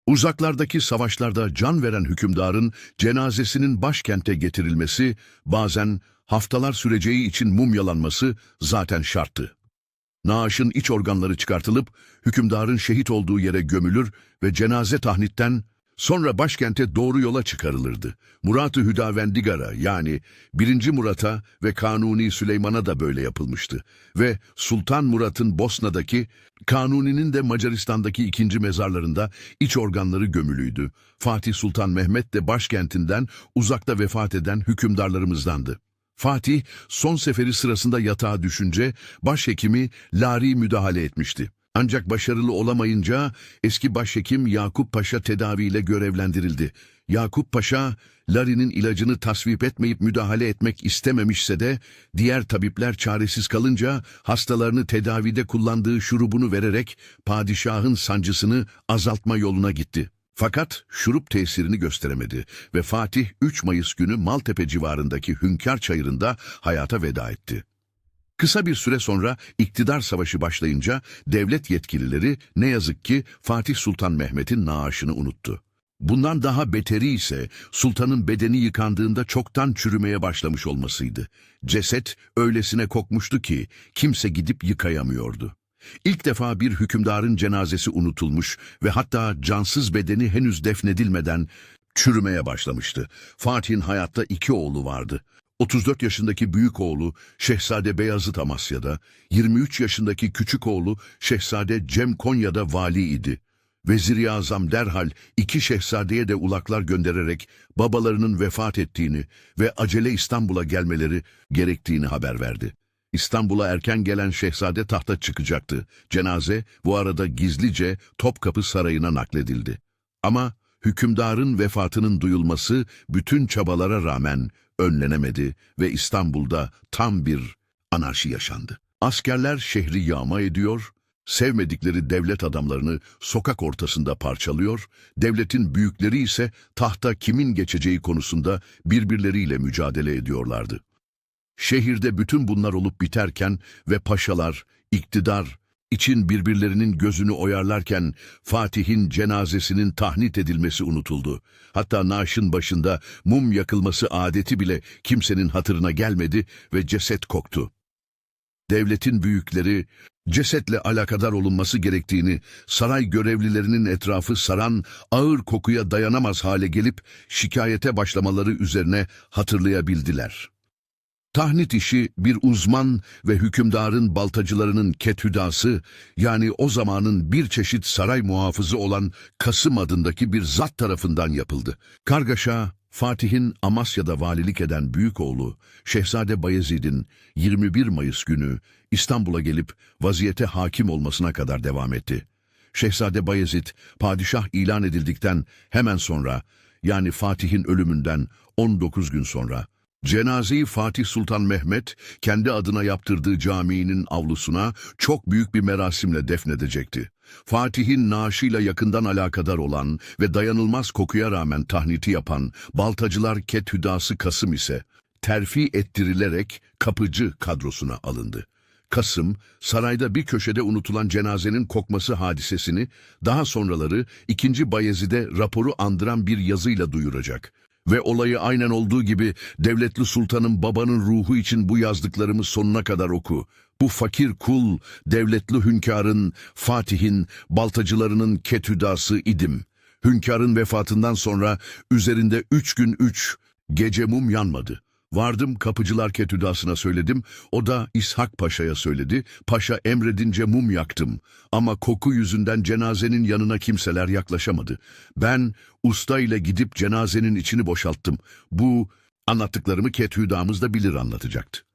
Uzaklardaki savaşlarda can veren hükümdarın cenazesinin başkente getirilmesi, bazen haftalar süreceği için mumyalanması zaten şarttı. Naaşın iç organları çıkartılıp hükümdarın şehit olduğu yere gömülür ve cenaze tahnitten sonra başkente doğru yola çıkarılırdı. Murat-ı Hüdavendigar'a yani 1. Murat'a ve Kanuni Süleyman'a da böyle yapılmıştı. Ve Sultan Murat'ın Bosna'daki, Kanuni'nin de Macaristan'daki ikinci mezarlarında iç organları gömülüydü. Fatih Sultan Mehmet de başkentinden uzakta vefat eden hükümdarlarımızdandı. Fatih son seferi sırasında yatağa düşünce başhekimi Lari müdahale etmişti. Ancak başarılı olamayınca eski başhekim Yakup Paşa tedaviyle görevlendirildi. Yakup Paşa, Lari'nin ilacını tasvip etmeyip müdahale etmek istememişse de diğer tabipler çaresiz kalınca hastalarını tedavide kullandığı şurubunu vererek padişahın sancısını azaltma yoluna gitti. Fakat şurup tesirini gösteremedi ve Fatih 3 Mayıs günü Maltepe civarındaki Hünkar Çayırı'nda hayata veda etti. Kısa bir süre sonra iktidar savaşı başlayınca devlet yetkilileri ne yazık ki Fatih Sultan Mehmet'in naaşını unuttu. Bundan daha beteri ise sultanın bedeni yıkandığında çoktan çürümeye başlamış olmasıydı. Ceset öylesine kokmuştu ki kimse gidip yıkayamıyordu. İlk defa bir hükümdarın cenazesi unutulmuş ve hatta cansız bedeni henüz defnedilmeden çürümeye başlamıştı. Fatih'in hayatta 2 oğlu vardı. 34 yaşındaki büyük oğlu Şehzade Beyazıt Amasya'da, 23 yaşındaki küçük oğlu Şehzade Cem Konya'da vali idi. Vezir-i Azam derhal 2 şehzadeye de ulaklar göndererek babalarının vefat ettiğini ve acele İstanbul'a gelmeleri gerektiğini haber verdi. İstanbul'a erken gelen şehzade tahta çıkacaktı. Cenaze bu arada gizlice Topkapı Sarayı'na nakledildi. Ama hükümdarın vefatının duyulması bütün çabalara rağmen önlenemedi ve İstanbul'da tam bir anarşi yaşandı. Askerler şehri yağma ediyor, sevmedikleri devlet adamlarını sokak ortasında parçalıyor, devletin büyükleri ise tahta kimin geçeceği konusunda birbirleriyle mücadele ediyorlardı. Şehirde bütün bunlar olup biterken ve paşalar, iktidar için birbirlerinin gözünü oyarlarken Fatih'in cenazesinin tahnit edilmesi unutuldu. Hatta naaşın başında mum yakılması adeti bile kimsenin hatırına gelmedi ve ceset koktu. Devletin büyükleri cesetle alakadar olunması gerektiğini, saray görevlilerinin etrafı saran ağır kokuya dayanamaz hale gelip şikayete başlamaları üzerine hatırlayabildiler. Tahnit işi bir uzman ve hükümdarın baltacılarının kethüdası, yani o zamanın bir çeşit saray muhafızı olan Kasım adındaki bir zat tarafından yapıldı. Kargaşa, Fatih'in Amasya'da valilik eden büyük oğlu Şehzade Bayezid'in 21 Mayıs günü İstanbul'a gelip vaziyete hakim olmasına kadar devam etti. Şehzade Bayezid, padişah ilan edildikten hemen sonra, yani Fatih'in ölümünden 19 gün sonra, cenazeyi Fatih Sultan Mehmet kendi adına yaptırdığı caminin avlusuna çok büyük bir merasimle defnedecekti. Fatih'in naaşıyla yakından alakadar olan ve dayanılmaz kokuya rağmen tahniti yapan baltacılar kethüdası Kasım ise terfi ettirilerek kapıcı kadrosuna alındı. Kasım, sarayda bir köşede unutulan cenazenin kokması hadisesini daha sonraları 2. Bayezid'e raporu andıran bir yazıyla duyuracak. Ve olayı aynen olduğu gibi devletli sultanın babanın ruhu için bu yazdıklarımı sonuna kadar oku. Bu fakir kul, devletli hünkârın, Fatih'in, baltacılarının kethüdası idim. Hünkârın vefatından sonra üzerinde 3 gün 3 gece mum yanmadı. Vardım kapıcılar kethüdasına söyledim, o da İshak Paşa'ya söyledi. Paşa emredince mum yaktım ama koku yüzünden cenazenin yanına kimseler yaklaşamadı. Ben usta ile gidip cenazenin içini boşalttım. Bu anlattıklarımı kethüdamız da bilir anlatacaktı.